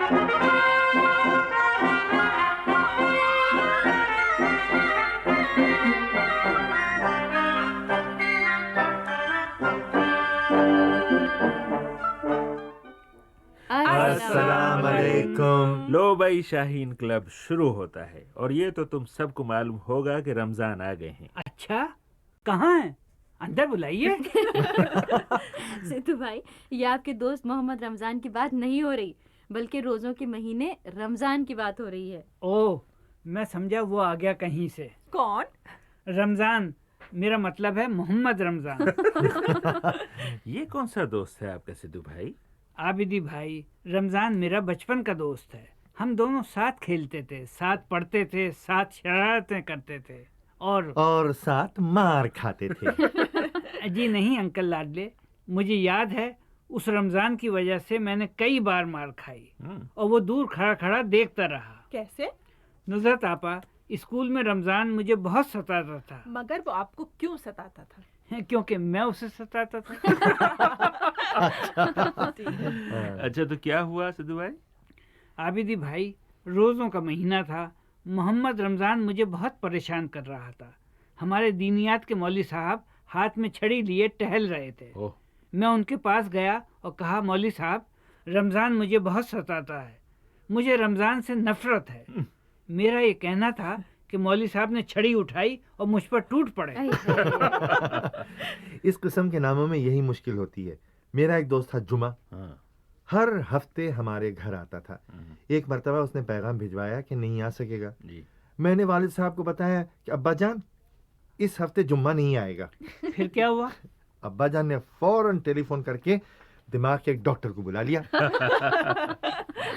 अस्सलाम वालेकुम। लो भाई, शाहीन क्लब शुरू होता है और ये तो तुम सबको मालूम होगा कि रमजान आ गए हैं। अच्छा, कहाँ है? अंदर बुलाइए। सिद्धू भाई, ये आपके दोस्त मोहम्मद रमजान की बात नहीं हो रही, बल्कि रोजों के महीने रमजान की बात हो रही है। ओह, मैं समझा वो आ गया कहीं से। कौन? रमजान, मेरा मतलब है मोहम्मद रमजान। ये कौन सा दोस्त है आपका सिद्धू भाई? आबिदी भाई, रमजान मेरा बचपन का दोस्त है। हम दोनों साथ खेलते थे, साथ पढ़ते थे, साथ शरारतें करते थे और साथ मार खाते थे। जी नहीं अंकल लाडले, मुझे याद है उस रमजान की वजह से मैंने कई बार मार खाई और वो दूर खड़ा खड़ा देखता रहा। कैसे? नुसरत आपा, स्कूल में रमजान मुझे बहुत सताता था। मगर वो आपको क्यों सताता था? क्योंकि मैं उसे सताता था। अच्छा, तो क्या हुआ सिद्धू भाई? आबिदी भाई, रोज़ों का महीना था। मोहम्मद रमज़ान मुझे बहुत परेशान कर रहा था। हमारे दीनियात के मौलवी साहब हाथ में छड़ी लिए टहल रहे थे। मैं उनके पास गया और कहा, मौलवी साहब, रमज़ान मुझे बहुत सताता है, मुझे रमज़ान से नफरत है। मेरा ये कहना था कि मौलवी साहब ने छड़ी उठाई और मुझ पर टूट पड़े। इस किस्म के नामों में यही मुश्किल होती है। मेरा एक दोस्त था जुमा, हर हफ्ते हमारे घर आता था। एक मर्तबा उसने पैगाम भिजवाया कि नहीं आ सकेगा। मैंने वालिद साहब को बताया कि अब्बा जान, इस हफ्ते जुम्मा नहीं आएगा। फिर क्या हुआ? अब्बा जान ने फौरन टेलीफोन करके दिमाग के एक डॉक्टर को बुला लिया।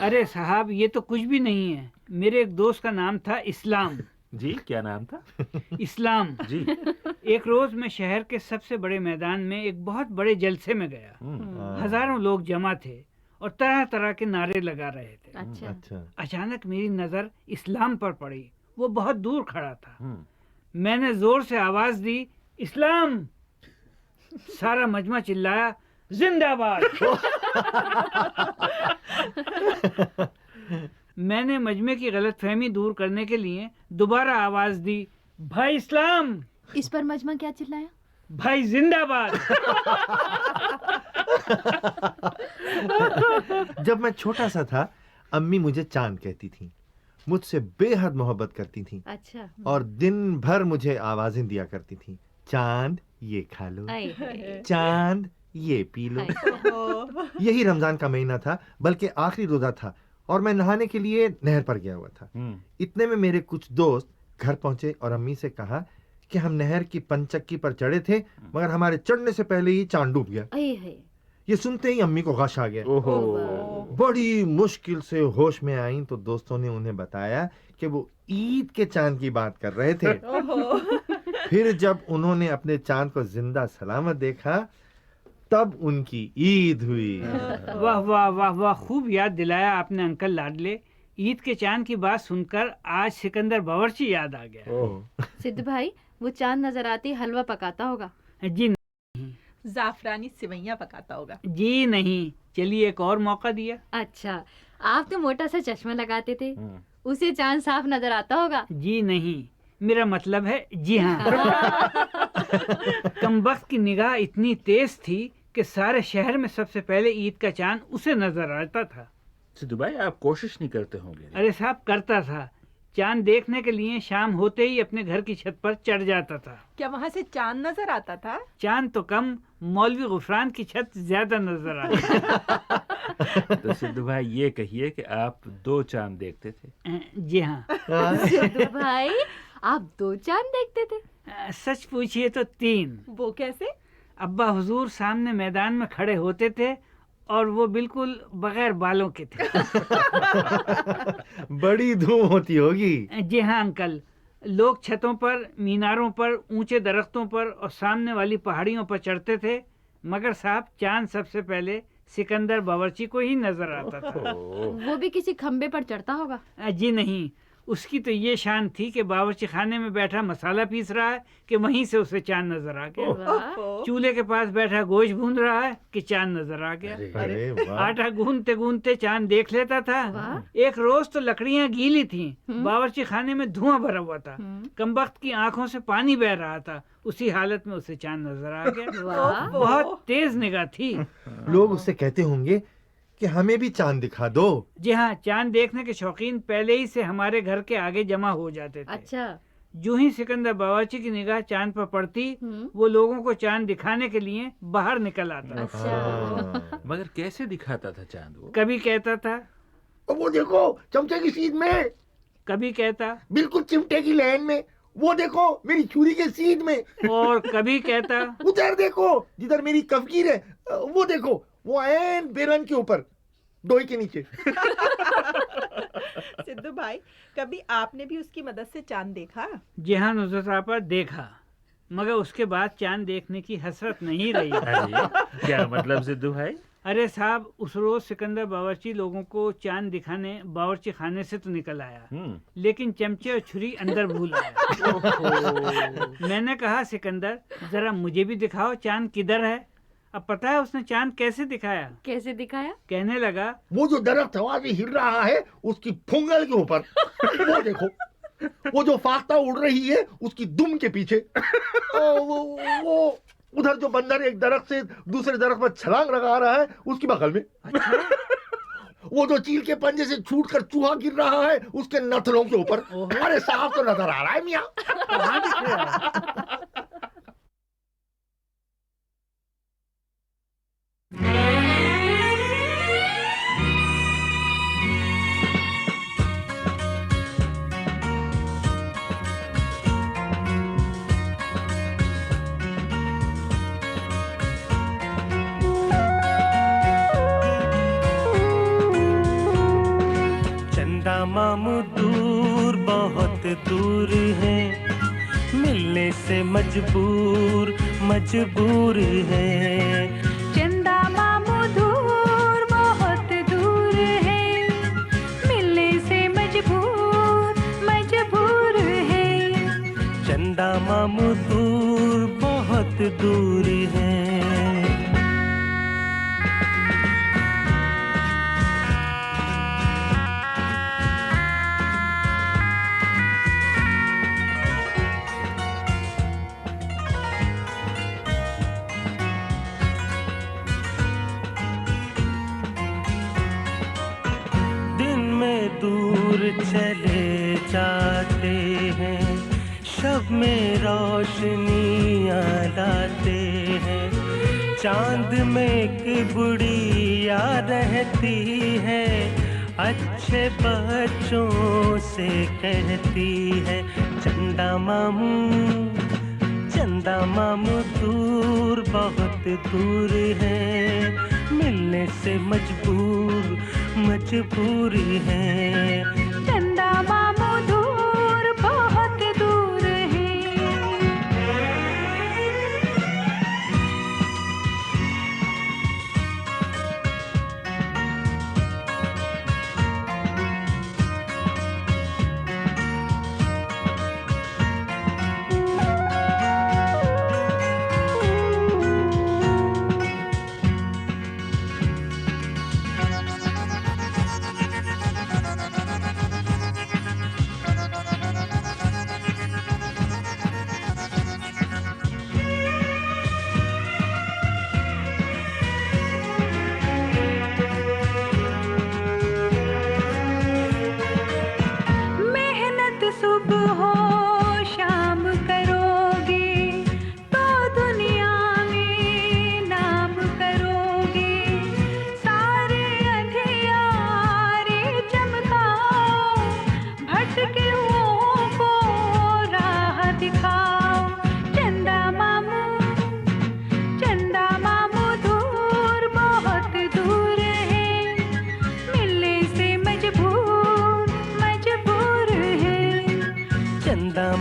अरे साहब, ये तो कुछ भी नहीं है। मेरे एक दोस्त का नाम था इस्लाम। जी, क्या नाम था? इस्लाम जी। एक रोज मैं शहर के सबसे बड़े मैदान में एक बहुत बड़े जलसे में गया। हजारों लोग जमा थे और तरह तरह के नारे लगा रहे थे। अच्छा। अचानक मेरी नजर इस्लाम पर पड़ी। वो बहुत दूर खड़ा था। मैंने जोर से आवाज दी, इस्लाम। सारा मजमा चिल्लाया, जिंदाबाद। मैंने मजमे की गलतफहमी दूर करने के लिए दोबारा आवाज दी, भाई इस्लाम। इस पर मजमा क्या चिल्लाया? भाई जिंदाबाद। जब मैं छोटा सा था, अम्मी मुझे चांद कहती थी। मुझसे बेहद मोहब्बत करती थी। अच्छा। और दिन भर मुझे आवाजें दिया करती थी, चांद ये खा लो, चांद ये पी लो। यही रमजान का महीना था, बल्कि आखिरी रोजा था और मैं नहाने के लिए नहर पर गया हुआ था। इतने में मेरे कुछ दोस्त घर पहुंचे और अम्मी से कहा कि हम नहर की पंचक्की पर चढ़े थे, मगर हमारे चढ़ने से पहले ही चांद डूब गया। ये सुनते ही अम्मी को गश आ गया। बड़ी मुश्किल से होश में आई तो दोस्तों ने उन्हें बताया कि वो ईद के चांद की बात कर रहे थे। फिर जब उन्होंने अपने चांद को जिंदा सलामत देखा, तब उनकी ईद हुई। वाह वाह वाह वाह, खूब याद दिलाया आपने अंकल लाडले। ईद के चांद की बात सुनकर आज सिकंदर बावर्ची याद आ गया। सिद्धू भाई, वो चांद नजर आते ही हलवा पकाता होगा? जी नहीं। जाफरानी सिवैयां पकाता होगा? जी नहीं। चलिए एक और मौका दिया। अच्छा, आप तो मोटा सा चश्मा लगाते थे, उसे चांद साफ नजर आता होगा? जी नहीं, मेरा मतलब है जी हाँ। कमबख्त की निगाह इतनी तेज थी कि सारे शहर में सबसे पहले ईद का चांद उसे नजर आता था। सिद्धू भाई, आप कोशिश नहीं करते होंगे? अरे साहब, करता था। चांद देखने के लिए शाम होते ही अपने घर की छत पर चढ़ जाता था। क्या वहाँ से चांद नजर आता था? चांद तो कम, मौलवी गुफरान की छत ज्यादा नजर आती। तो सिद्धू भाई, ये कहिए कि आप 2 चांद देखते थे? जी हाँ। सिद्धू भाई, आप 2 चांद देखते थे? सच पूछिए तो 3। वो कैसे? अब्बा हुजूर सामने मैदान में खड़े होते थे और वो बिल्कुल बगैर बालों के थे। बड़ी धूम होती होगी। जी हाँ अंकल, लोग छतों पर, मीनारों पर, ऊंचे दरख्तों पर और सामने वाली पहाड़ियों पर चढ़ते थे, मगर साहब चांद सबसे पहले सिकंदर बावर्ची को ही नजर आता था। वो भी किसी खंबे पर चढ़ता होगा? जी नहीं, اس کی تو یہ شان تھی کہ باورچی خانے میں بیٹھا مسالہ پیس رہا ہے کہ وہیں سے اسے چاند نظر آ گیا، اوہو۔ چولہے کے پاس بیٹھا گوشت بھون رہا ہے کہ چاند نظر آ گیا، ارے واہ، آٹا گوندتے گوندتے چاند دیکھ لیتا تھا۔ واہ۔ ایک روز تو لکڑیاں گیلی تھیں، باورچی خانے میں دھواں بھرا ہوا تھا، کمبخت کی آنکھوں سے پانی بہ رہا تھا، اسی حالت میں اسے چاند نظر آ گیا۔ واہ۔ بہت تیز نگاہ تھی۔ لوگ اس سے کہتے ہوں گے کہ ہمیں بھی چاند دکھا دو۔ جی ہاں، چاند دیکھنے کے شوقین پہلے ہی سے ہمارے گھر کے آگے جمع ہو جاتے تھے۔ اچھا۔ جو ہی سکندر باورچی کی نگاہ چاند پر پڑتی، وہ لوگوں کو چاند دکھانے کے لیے باہر نکل آتا۔ اچھا۔ مگر کیسے دکھاتا تھا چاند وہ؟ کبھی کہتا تھا، وہ دیکھو چمچے کی سیدھ میں، کبھی کہتا، بالکل چمٹے کی لائن میں، وہ دیکھو میری چھری کے سیدھ میں، اور کبھی کہتا، ادھر دیکھو جدھر میری کفگیر ہے، وہ دیکھو وہ عین بیرن کے اوپر ڈوئی کے نیچے۔ سدھو بھائی، کبھی آپ نے بھی اس کی مدد سے چاند دیکھا؟ جی ہاں نصرت آپا، دیکھا، مگر اس کے بعد چاند دیکھنے کی حسرت نہیں رہی۔ ارے کیا مطلب سدھو بھائی؟ ارے صاحب، اس روز سکندر باورچی لوگوں کو چاند دکھانے باورچی خانے سے تو نکل آیا، لیکن چمچے اور چھری اندر بھول آیا۔ میں نے کہا، سکندر ذرا مجھے بھی دکھاؤ چاند کدھر ہے۔ اب پتہ ہے اس نے چاند کیسے دکھایا؟ کیسے دکھایا؟ کہنے لگا، وہ جو درخت ہوا سے ہل رہا ہے اس کی پھنگل کے اوپر، وہ دیکھو وہ جو فاختہ اڑ رہی ہے اس کی دم کے پیچھے، وہ ادھر جو بندر ایک درخت سے دوسرے درخت پر چھلانگ لگا رہا ہے اس کی بغل میں، وہ جو چیل کے پنجے سے چھوٹ کر چوہا گر رہا ہے اس کے نتھلوں کے اوپر۔ ارے صاحب تو نظر آ رہا ہے میاں۔ کہاں دکھ رہا ہے؟ چندا ماموں دور بہت دور ہے، ملنے سے مجبور مجبور ہے۔ چندا ماموں دور بہت دور ہے، ملنے سے مجبور مجبور ہے۔ چندا ماموں دور بہت دور ہے۔ دور چلے جاتے ہیں، شب میں روشنیاں لاتے ہیں، چاند میں ایک بڑھیا رہتی ہے، اچھے بچوں سے کہتی ہے، چندا ماموں دور بہت دور ہے، ملنے سے مجبور مجبور ہے۔ چندا ماموں دور بہت دور ہے۔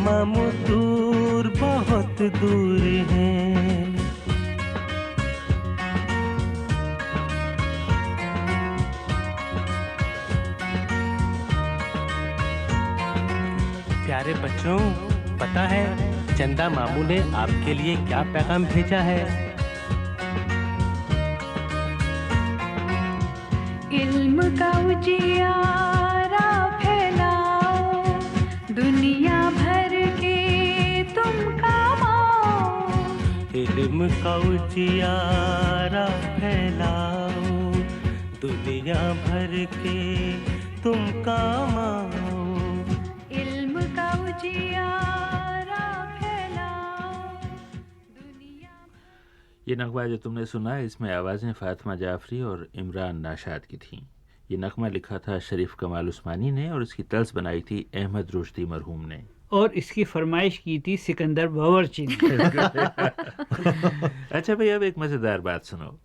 ماموں دور بہت دور ہے۔ प्यारे बच्चों, पता है चंदा मामू ने आपके लिए क्या पैगाम भेजा है? इल्म का उजियारा फैलाओ, दुनिया भर के तुम काम आओ। इल्म का उजियारा फैलाओ, दुनिया भर के तुम काम आओ। इल्म का उजियारा फैलाओ, दुनिया। ये नगमा जो तुमने सुना इसमें आवाज़ें फातिमा जाफरी और इमरान नाशाद की थीं। ये नगमा लिखा था शरीफ कमाल उस्मानी ने और इसकी तर्ज बनाई थी अहमद रुश्दी मरहूम ने। और इसकी फरमाइश की थी सिकंदर बावर्ची ने। अच्छा भाई, अब एक मज़ेदार बात सुनो।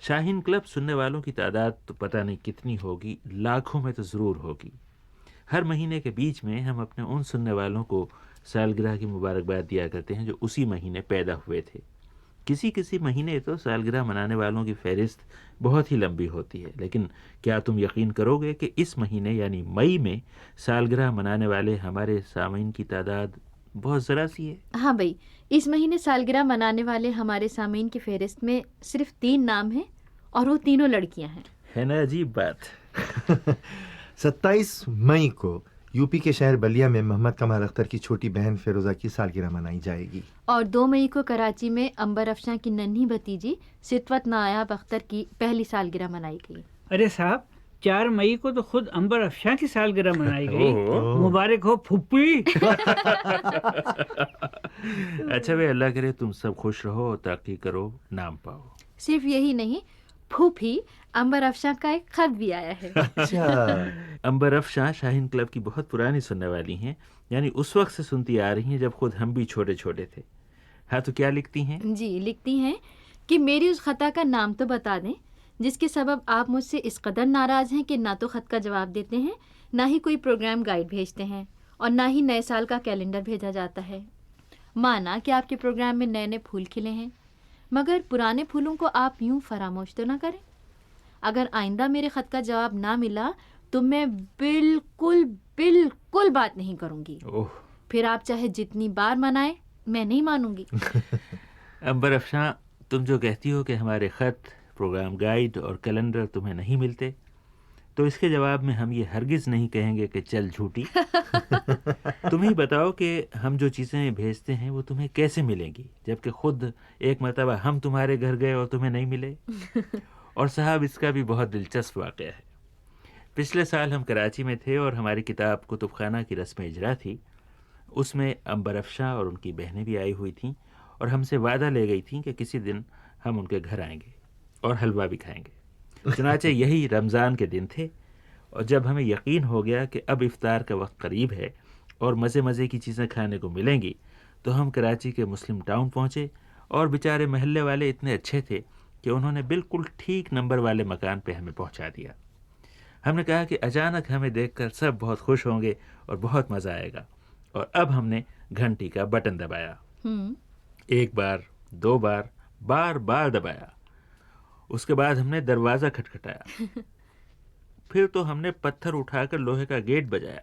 शाहीन क्लब सुनने वालों की तादाद तो पता नहीं कितनी होगी, लाखों में तो ज़रूर होगी। हर महीने के बीच में हम अपने उन सुनने वालों को सालगिरह की मुबारकबाद दिया करते हैं जो उसी महीने पैदा हुए थे। किसी किसी महीने तो सालगिरह मनाने वालों की फहरिस्त बहुत ही लंबी होती है, लेकिन क्या तुम यकीन करोगे कि इस महीने यानी मई में सालगिरह मनाने वाले हमारे सामीन की तादाद बहुत ज़रा सी है। हाँ भाई, इस महीने सालगिरह मनाने वाले हमारे सामीन की फहरिस्त में सिर्फ 3 नाम हैं और वो तीनों लड़कियां हैं। है ना अजीब बात। 27 मई को यूपी के शहर बलिया में मोहम्मद कमाल अख्तर की छोटी बहन फिरोज़ा की सालगिरह मनाई जाएगी। और 2 मई को कराची में अंबर अफशां की नन्ही भतीजी सितवत नायाब अख्तर की पहली सालगिरह मनाई गई। अरे साहब, 4 मई को तो खुद अंबर अफशां की सालगिरह मनाई गई। ओह। मुबारक हो फुप्पी। अच्छा भाई, अल्लाह करे तुम सब खुश रहो और तरक्की करो, नाम पाओ। सिर्फ यही नहीं, फूफी अंबर अफशां का एक खत भी आया है। अच्छा, अंबर अफशां शाहीन क्लब की बहुत पुरानी सुनने वाली हैं, यानी उस वक्त से सुनती आ रही हैं जब खुद हम भी छोटे छोटे थे। हाँ, तो क्या लिखती हैं? जी, लिखती हैं कि मेरी उस खता का नाम तो बता दें जिसके सबब आप मुझसे इस कदर नाराज़ हैं कि ना तो खत का जवाब देते हैं, ना ही कोई प्रोग्राम गाइड भेजते हैं और ना ही नए साल का कैलेंडर भेजा जाता है। माना कि आपके प्रोग्राम में नए नए फूल खिले हैं, मगर पुराने फूलों को आप यूं फरामोश तो ना करें। अगर आइंदा मेरे ख़त का जवाब ना मिला तो मैं बिल्कुल बिल्कुल बात नहीं करूँगी। ओह, फिर आप चाहे जितनी बार मनाए, मैं नहीं मानूंगी। अंबर अफशां, तुम जो कहती हो कि हमारे ख़त, प्रोग्राम गाइड और कैलेंडर तुम्हें नहीं मिलते, तो इसके जवाब में हम ये हरगिज़ नहीं कहेंगे कि चल झूठी। तुम ही बताओ कि हम जो चीज़ें भेजते हैं वो तुम्हें कैसे मिलेंगी, जबकि खुद एक मरतबा हम तुम्हारे घर गए और तुम्हें नहीं मिले। और साहब, इसका भी बहुत दिलचस्प वाक़या है। पिछले साल हम कराची में थे और हमारी किताब कुतुबखाना की रस्म इजरा थी। उसमें अंबर अफशां और उनकी बहनें भी आई हुई थीं और हमसे वादा ले गई थीं कि किसी दिन हम उनके घर आएंगे और हलवा भी खाएंगे। चुनाचे यही रमज़ान के दिन थे और जब हमें यकीन हो गया कि अब इफ्तार का वक्त करीब है और मज़े मज़े की चीज़ें खाने को मिलेंगी, तो हम कराची के मुस्लिम टाउन पहुँचे और बेचारे महल्ले वाले इतने अच्छे थे कि उन्होंने बिल्कुल ठीक नंबर वाले मकान पे हमें पहुँचा दिया। हमने कहा कि अचानक हमें देखकर सब बहुत खुश होंगे और बहुत मज़ा आएगा, और अब हमने घंटी का बटन दबाया। 1 बार, 2 बार, बार बार दबाया। उसके बाद हमने दरवाज़ा खटखटाया। फिर तो हमने पत्थर उठाकर लोहे का गेट बजाया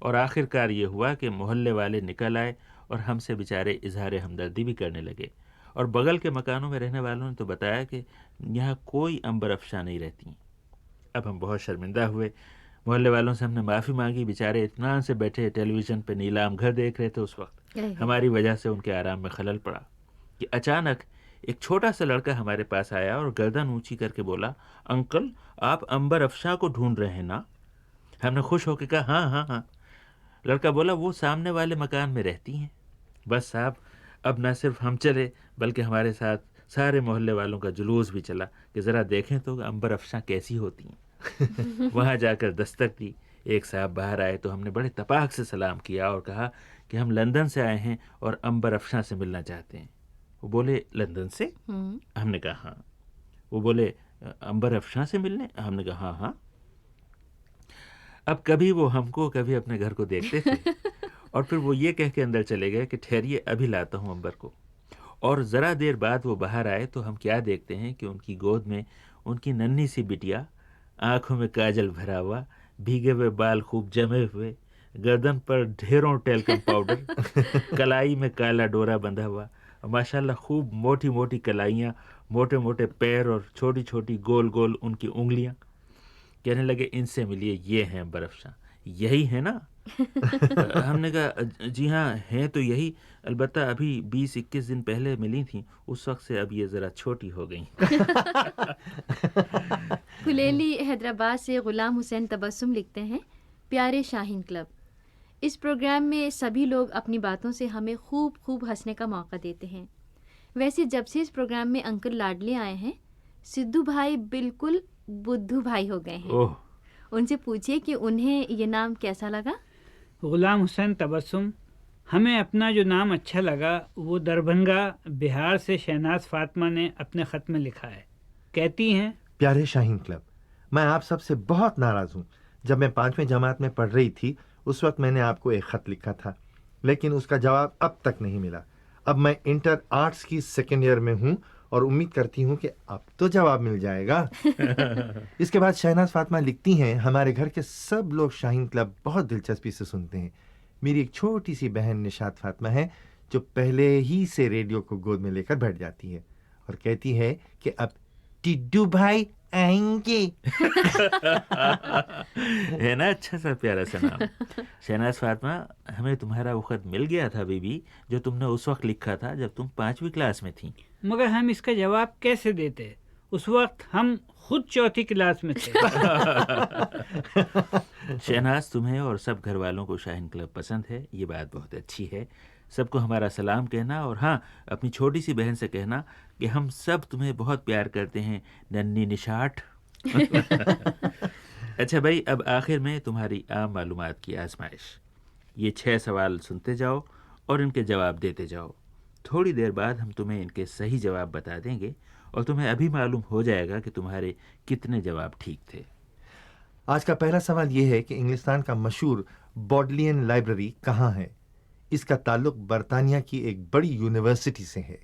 और आखिरकार ये हुआ कि मोहल्ले वाले निकल आए और हमसे बेचारे इजहार हमदर्दी भी करने लगे। और बगल के मकानों में रहने वालों ने तो बताया कि यहाँ कोई अंबर अफशां नहीं रहती। अब हम बहुत शर्मिंदा हुए। मोहल्ले वालों से हमने माफ़ी मांगी। बेचारे इत्मीनान से बैठे टेलीविज़न पे नीलाम घर देख रहे थे। उस वक्त हमारी वजह से उनके आराम में खलल पड़ा कि अचानक एक छोटा सा लड़का हमारे पास आया और गर्दन ऊंची करके बोला, अंकल, आप अंबर अफशां को ढूंढ रहे हैं ना? हमने खुश होकर कहा, हाँ हाँ हाँ। लड़का बोला, वो सामने वाले मकान में रहती हैं। बस साहब, अब न सिर्फ हम चले बल्कि हमारे साथ सारे मोहल्ले वालों का जुलूस भी चला कि ज़रा देखें तो अंबर अफशां कैसी होती हैं। वहाँ जाकर दस्तक दी। एक साहब बाहर आए तो हमने बड़े तपाक से सलाम किया और कहा कि हम लंदन से आए हैं और अंबर अफशां से मिलना चाहते हैं। वो बोले, लंदन से? हमने कहा हाँ। वो बोले, अंबर अफशां से मिलने? हमने कहा हाँ हाँ। अब कभी वो हमको कभी अपने घर को देखते थे और फिर वो ये कह के अंदर चले गए कि ठहरिए, अभी लाता हूँ अंबर को। और ज़रा देर बाद वो बाहर आए तो हम क्या देखते हैं कि उनकी गोद में उनकी नन्ही सी बिटिया, आँखों में काजल भरा हुआ, भीगे हुए बाल खूब जमे हुए, गर्दन पर ढेरों टेल्कम पाउडर, कलाई में काला डोरा बंधा हुआ, माशाल्लाह खूब मोटी मोटी कलाइयाँ, मोटे मोटे पैर और छोटी छोटी गोल गोल उनकी उंगलियाँ। कहने लगे इनसे मिलिए, ये हैं बर्फशां, यही है ना? हमने कहा जी हाँ हैं तो यही, अलबत्ता अभी 20-21 दिन पहले मिली थी, उस वक्त से अब ये ज़रा छोटी हो गई। कुलेली हैदराबाद से गुलाम हुसैन तबस्सुम लिखते हैं, प्यारे शाहीन क्लब, इस प्रोग्राम में सभी लोग अपनी बातों से हमें खूब खूब हंसने का मौका देते हैं। वैसे जब से इस प्रोग्राम में अंकल लाडले आए हैं, सिद्धू भाई बिल्कुल बुद्धू भाई हो गए हैं। ओह, उनसे पूछिए कि उन्हें ये नाम कैसा लगा। गुलाम हुसैन तबस्सुम, हमें अपना जो नाम अच्छा लगा वो दरभंगा बिहार से शहनाज फातिमा ने अपने ख़त में लिखा है। कहती हैं, प्यारे शाहीन क्लब, मैं आप सबसे बहुत नाराज़ हूँ। जब मैं 5वीं जमात में पढ़ रही थी उस वक्त मैंने आपको एक ख़त लिखा था, लेकिन उसका जवाब अब तक नहीं मिला। अब मैं इंटर आर्ट्स की सेकेंड ईयर में हूँ और उम्मीद करती हूँ कि अब तो जवाब मिल जाएगा। इसके बाद शहनाज फातिमा लिखती हैं, हमारे घर के सब लोग शाहीन क्लब बहुत दिलचस्पी से सुनते हैं। मेरी एक छोटी सी बहन निशात फातिमा है जो पहले ही से रेडियो को गोद में लेकर बैठ जाती है और कहती है कि अब टिड्डू भाई आएंगे। है ना अच्छा सा प्यारा सा नाम। शहनाज फातिमा, हमें तुम्हारा वो खत मिल गया था बीबी, जो तुमने उस वक्त लिखा था जब तुम 5वीं क्लास में थी। मगर हम इसका जवाब कैसे देते? उस वक्त हम खुद 4थी क्लास में थे। शहनाज, तुम्हें और सब घर वालों को शाहीन क्लब पसंद है, ये बात बहुत अच्छी है। सबको हमारा सलाम कहना, और हाँ, अपनी छोटी सी बहन से कहना कि हम सब तुम्हें बहुत प्यार करते हैं, नन्नी निशाट। अच्छा भाई, अब आखिर में तुम्हारी आम मालूमात की आजमाइश। ये 6 सवाल सुनते जाओ और इनके जवाब देते जाओ। थोड़ी देर बाद हम तुम्हें इनके सही जवाब बता देंगे और तुम्हें अभी मालूम हो जाएगा कि तुम्हारे कितने जवाब ठीक थे। आज का पहला सवाल यह है कि इंग्लिस्तान का मशहूर बॉडलियन लाइब्रेरी कहाँ है? इसका ताल्लुक बरतानिया की एक बड़ी यूनिवर्सिटी से है।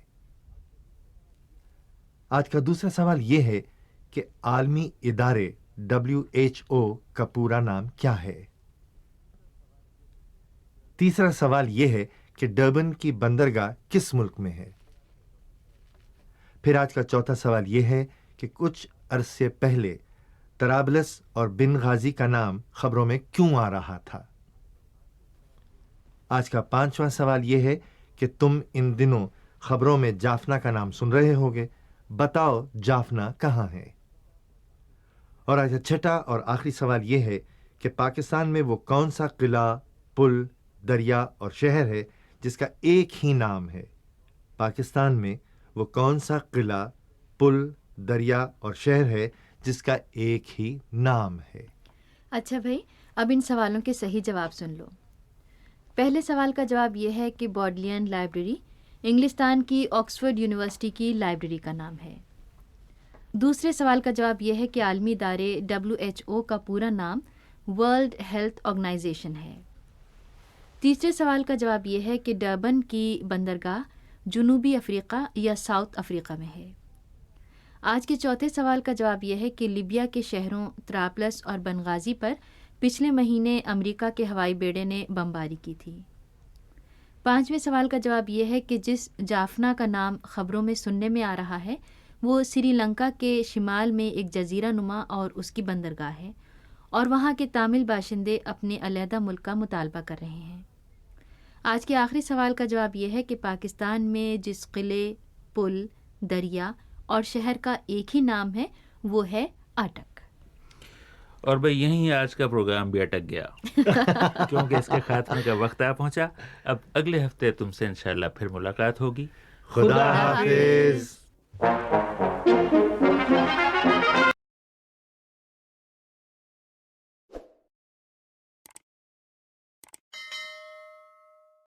आज का दूसरा सवाल यह है कि आलमी इदारे WHO का पूरा नाम क्या है? तीसरा सवाल यह है कि डर्बन की बंदरगाह किस मुल्क में है? फिर आज का चौथा सवाल यह है कि कुछ अरसे पहले तराबलस और बिन गाजी का नाम खबरों में क्यों आ रहा था? आज का 5वां सवाल यह है कि तुम इन दिनों खबरों में जाफना का नाम सुन रहे होगे, बताओ जाफना कहाँ है? और आज का छठा और आखिरी सवाल यह है कि पाकिस्तान में वो कौन सा किला, पुल, दरिया और शहर है जिसका एक ही नाम है? पाकिस्तान में वो कौन सा किला, पुल, दरिया और शहर है जिसका एक ही नाम है? अच्छा भाई, अब इन सवालों के सही जवाब सुन लो। पहले सवाल का जवाब यह है कि बॉडलियन लाइब्रेरी इंग्लिस्तान की ऑक्सफोर्ड यूनिवर्सिटी की लाइब्रेरी का नाम है। दूसरे सवाल का जवाब यह है कि आलमी इदारे WHO का पूरा नाम वर्ल्ड हेल्थ ऑर्गेनाइजेशन है। तीसरे सवाल का जवाब यह है कि डर्बन की बंदरगाह जुनूबी अफ्रीका या साउथ अफ्रीका में है। आज के चौथे सवाल का जवाब यह है कि लीबिया के शहरों तराबलस और बनगाजी पर पिछले महीने अमेरिका के हवाई बेड़े ने बमबारी की थी। 5वें सवाल का जवाब यह है कि जिस जाफना का नाम खबरों में सुनने में आ रहा है वो श्रीलंका के शिमाल में एक जजीरा नुमा और उसकी बंदरगाह है, और वहाँ के तामिल बाशिंदे अपने अलहदा मुल्क का मुतालबा कर रहे हैं। आज के आखिरी सवाल का जवाब यह है कि पाकिस्तान में जिस किले, पुल, दरिया और शहर का एक ही नाम है वो है अटक। और भाई यहीं आज का प्रोग्राम भी अटक गया क्योंकि इसके खात्मे का वक्त आ पहुंचा। अब अगले हफ्ते तुमसे इंशाल्लाह फिर मुलाकात होगी। खुदा हाफिज।